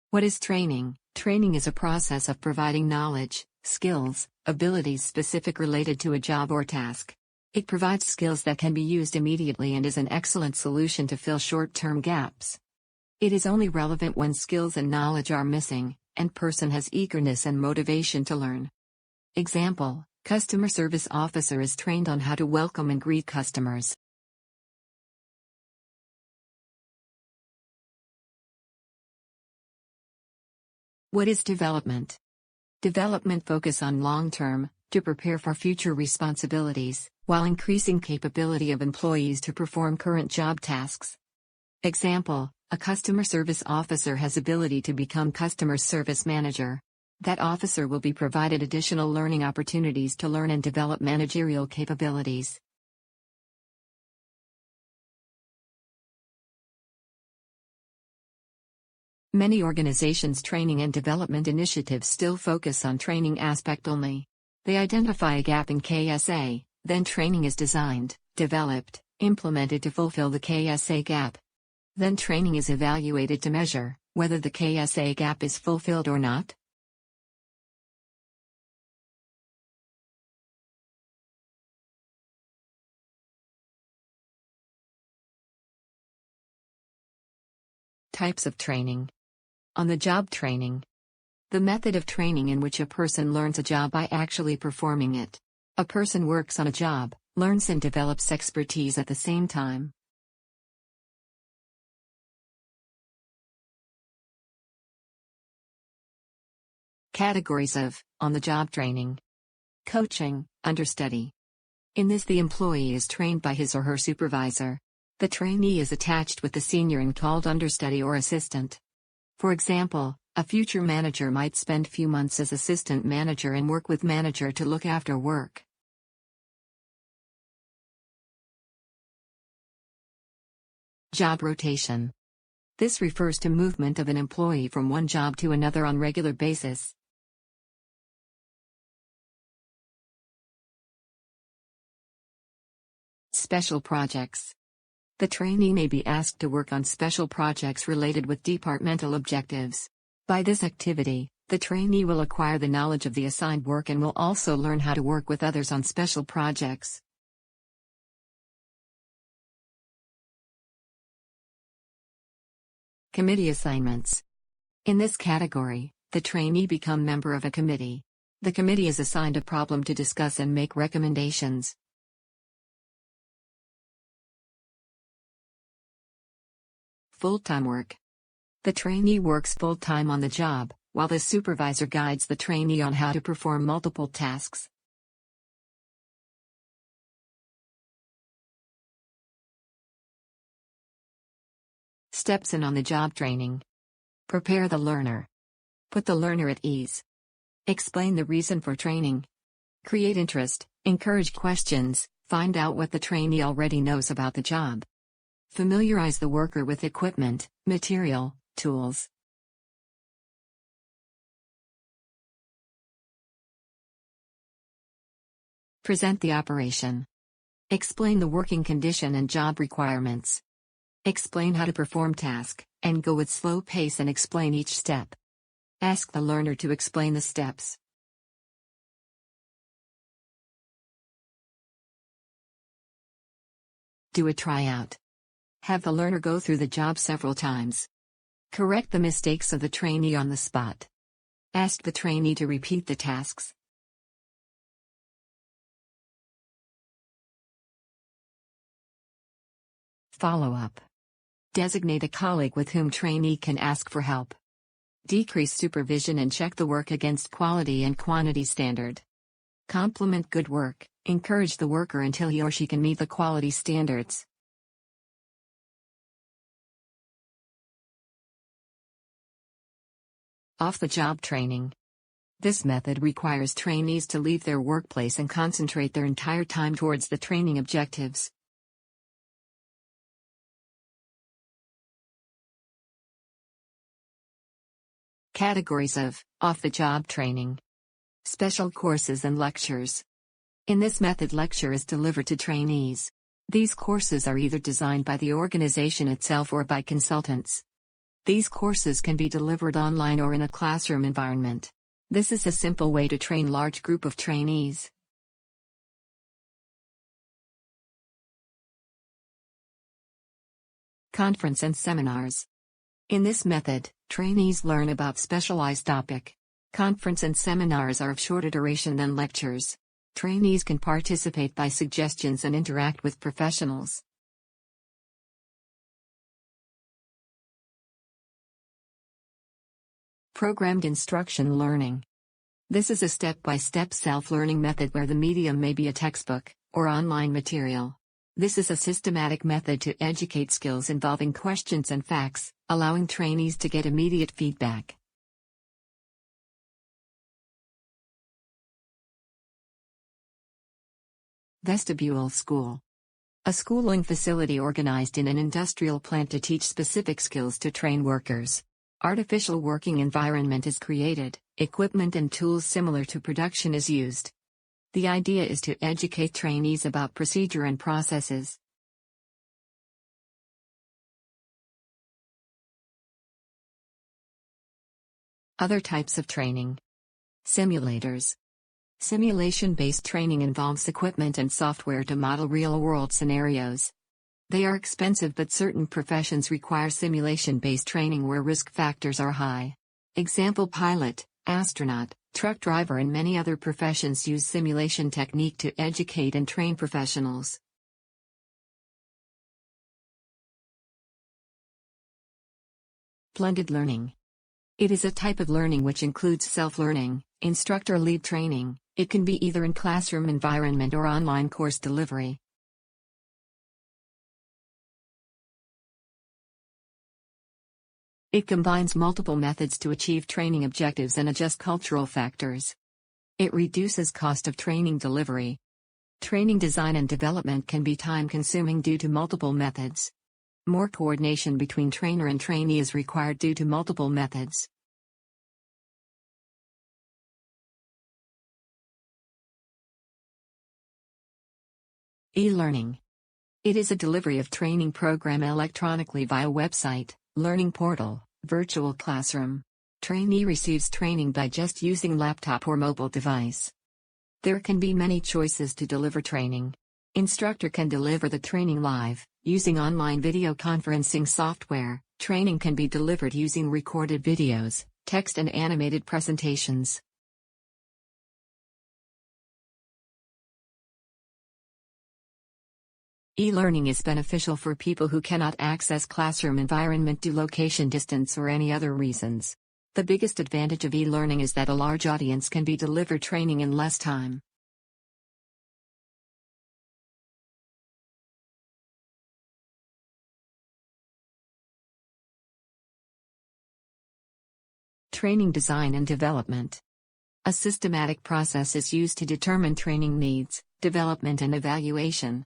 What is training? Training is a process of providing knowledge, skills, abilities specific related to a job or task. It provides skills that can be used immediately and is an excellent solution to fill short-term gaps. It is only relevant when skills and knowledge are missing, and person has eagerness and motivation to learn. Example: customer service officer is trained on how to welcome and greet customers. What is development? Development focus on long-term, to prepare for future responsibilities, while increasing capability of employees to perform current job tasks. Example: a customer service officer has ability to become customer service manager. That officer will be provided additional learning opportunities to learn and develop managerial capabilities. Many organizations' training and development initiatives still focus on training aspect only. They identify a gap in KSA, then training is designed, developed, implemented to fulfill the KSA gap. Then training is evaluated to measure whether the KSA gap is fulfilled or not. Types of training. On-the-job training. The method of training in which a person learns a job by actually performing it. A person works on a job, learns and develops expertise at the same time. Categories of on-the-job training. Coaching, understudy. In this, the employee is trained by his or her supervisor. The trainee is attached with the senior and called understudy or assistant. For example, a future manager might spend few months as assistant manager and work with manager to look after work. Job rotation. This refers to movement of an employee from one job to another on regular basis. Special projects. The trainee may be asked to work on special projects related with departmental objectives. By this activity, the trainee will acquire the knowledge of the assigned work and will also learn how to work with others on special projects. Committee assignments. In this category, the trainee becomes member of a committee. The committee is assigned a problem to discuss and make recommendations. Full-time work. The trainee works full-time on the job, while the supervisor guides the trainee on how to perform multiple tasks. Steps in on-the-job training. Prepare the learner. Put the learner at ease. Explain the reason for training. Create interest, encourage questions, find out what the trainee already knows about the job. Familiarize the worker with equipment, material, tools. Present the operation. Explain the working condition and job requirements. Explain how to perform task, and go with slow pace and explain each step. Ask the learner to explain the steps. Do a tryout. Have the learner go through the job several times. Correct the mistakes of the trainee on the spot. Ask the trainee to repeat the tasks. Follow up. Designate a colleague with whom trainee can ask for help. Decrease supervision and check the work against quality and quantity standard. Compliment good work, encourage the worker until he or she can meet the quality standards. Off-the-job training. This method requires trainees to leave their workplace and concentrate their entire time towards the training objectives. Categories of off-the-job training. Special courses and lectures. In this method, lecture is delivered to trainees. These courses are either designed by the organization itself or by consultants. These courses can be delivered online or in a classroom environment. This is a simple way to train large group of trainees. Conference and seminars. In this method, trainees learn about specialized topic. Conference and seminars are of shorter duration than lectures. Trainees can participate by suggestions and interact with professionals. Programmed instruction learning. This is a step-by-step self-learning method where the medium may be a textbook or online material. This is a systematic method to educate skills involving questions and facts, allowing trainees to get immediate feedback. Vestibule school. A schooling facility organized in an industrial plant to teach specific skills to train workers. Artificial working environment is created, equipment and tools similar to production is used. The idea is to educate trainees about procedure and processes. Other types of training. Simulators. Simulation-based training involves equipment and software to model real-world scenarios. They are expensive, but certain professions require simulation-based training where risk factors are high. Example: pilot, astronaut, truck driver and many other professions use simulation technique to educate and train professionals. Blended learning. It is a type of learning which includes self-learning, instructor-led training. It can be either in classroom environment or online course delivery. It combines multiple methods to achieve training objectives and adjust cultural factors. It reduces cost of training delivery. Training design and development can be time-consuming due to multiple methods. More coordination between trainer and trainee is required due to multiple methods. E-learning. It is a delivery of training program electronically via website, learning portal, virtual classroom. Trainee receives training by just using laptop or mobile device. There can be many choices to deliver training. Instructor can deliver the training live, using online video conferencing software. Training can be delivered using recorded videos, text and animated presentations. E-learning is beneficial for people who cannot access classroom environment due to location distance or any other reasons. The biggest advantage of e-learning is that a large audience can be delivered training in less time. Training design and development. A systematic process is used to determine training needs, development and evaluation.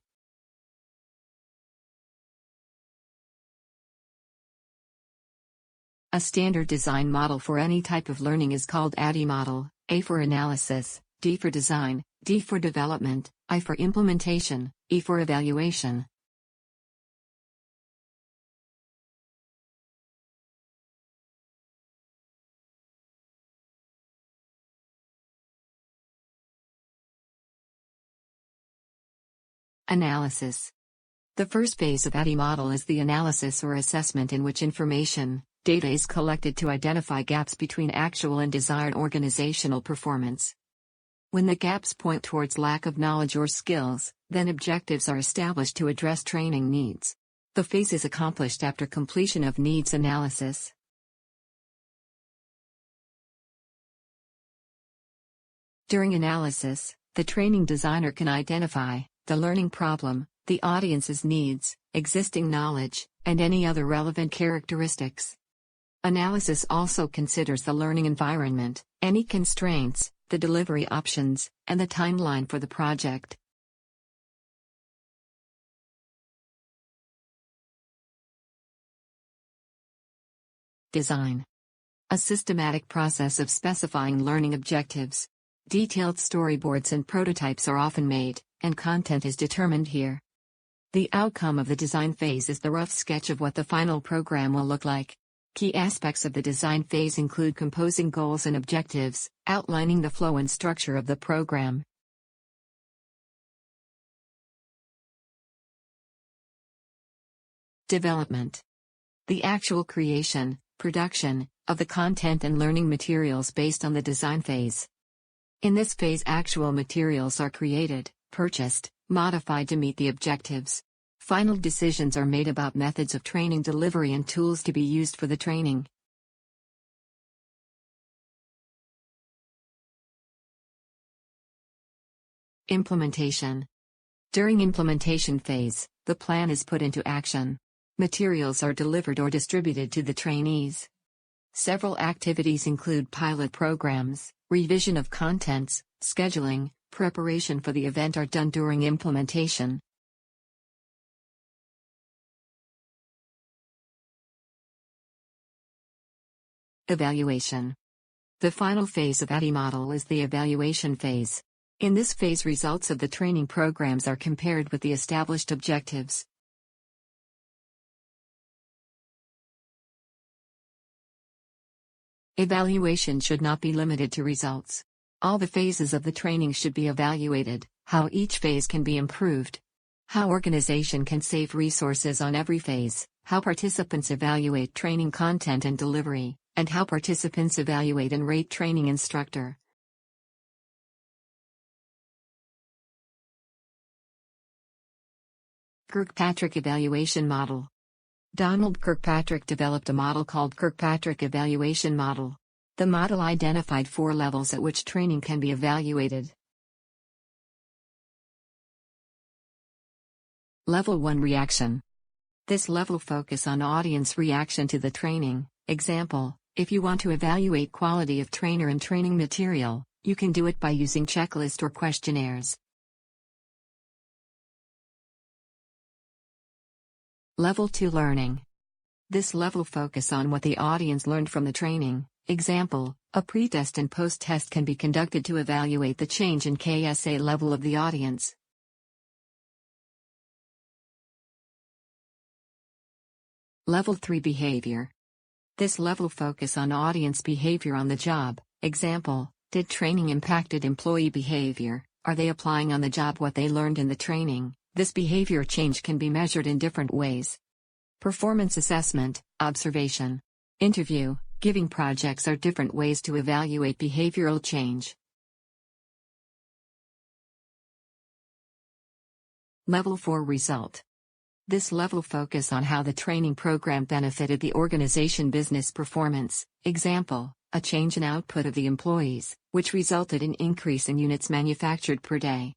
A standard design model for any type of learning is called ADDIE model, A for analysis, D for design, D for development, I for implementation, E for evaluation. Analysis. The first phase of ADDIE model is the analysis or assessment, in which information, data is collected to identify gaps between actual and desired organizational performance. When the gaps point towards lack of knowledge or skills, then objectives are established to address training needs. The phase is accomplished after completion of needs analysis. During analysis, the training designer can identify the learning problem, the audience's needs, existing knowledge, and any other relevant characteristics. Analysis also considers the learning environment, any constraints, the delivery options, and the timeline for the project. Design. A systematic process of specifying learning objectives. Detailed storyboards and prototypes are often made, and content is determined here. The outcome of the design phase is the rough sketch of what the final program will look like. Key aspects of the design phase include composing goals and objectives, outlining the flow and structure of the program. Development. The actual creation, production, of the content and learning materials based on the design phase. In this phase, actual materials are created, purchased, modified to meet the objectives. Final decisions are made about methods of training delivery and tools to be used for the training. Implementation. During implementation phase, the plan is put into action. Materials are delivered or distributed to the trainees. Several activities include pilot programs, revision of contents, scheduling, preparation for the event are done during implementation. Evaluation. The final phase of ADDIE model is the evaluation phase. In this phase, results of the training programs are compared with the established objectives. Evaluation should not be limited to results. All the phases of the training should be evaluated, how each phase can be improved, how organization can save resources on every phase, how participants evaluate training content and delivery, and how participants evaluate and rate training instructor. Kirkpatrick Evaluation Model. Donald Kirkpatrick developed a model called Kirkpatrick Evaluation Model. The model identified 4 levels at which training can be evaluated. Level 1 Reaction. This level focuses on audience reaction to the training. Example, if you want to evaluate quality of trainer and training material, you can do it by using checklist or questionnaires. Level 2 Learning. This level focuses on what the audience learned from the training. Example, a pre-test and post-test can be conducted to evaluate the change in KSA level of the audience. Level 3 Behavior. This level focuses on audience behavior on the job. Example, did training impacted employee behavior? Are they applying on the job what they learned in the training? This behavior change can be measured in different ways. Performance assessment, observation, interview, giving projects are different ways to evaluate behavioral change. Level 4 Result. This level focuses on how the training program benefited the organization business performance. Example, a change in output of the employees, which resulted in increase in units manufactured per day.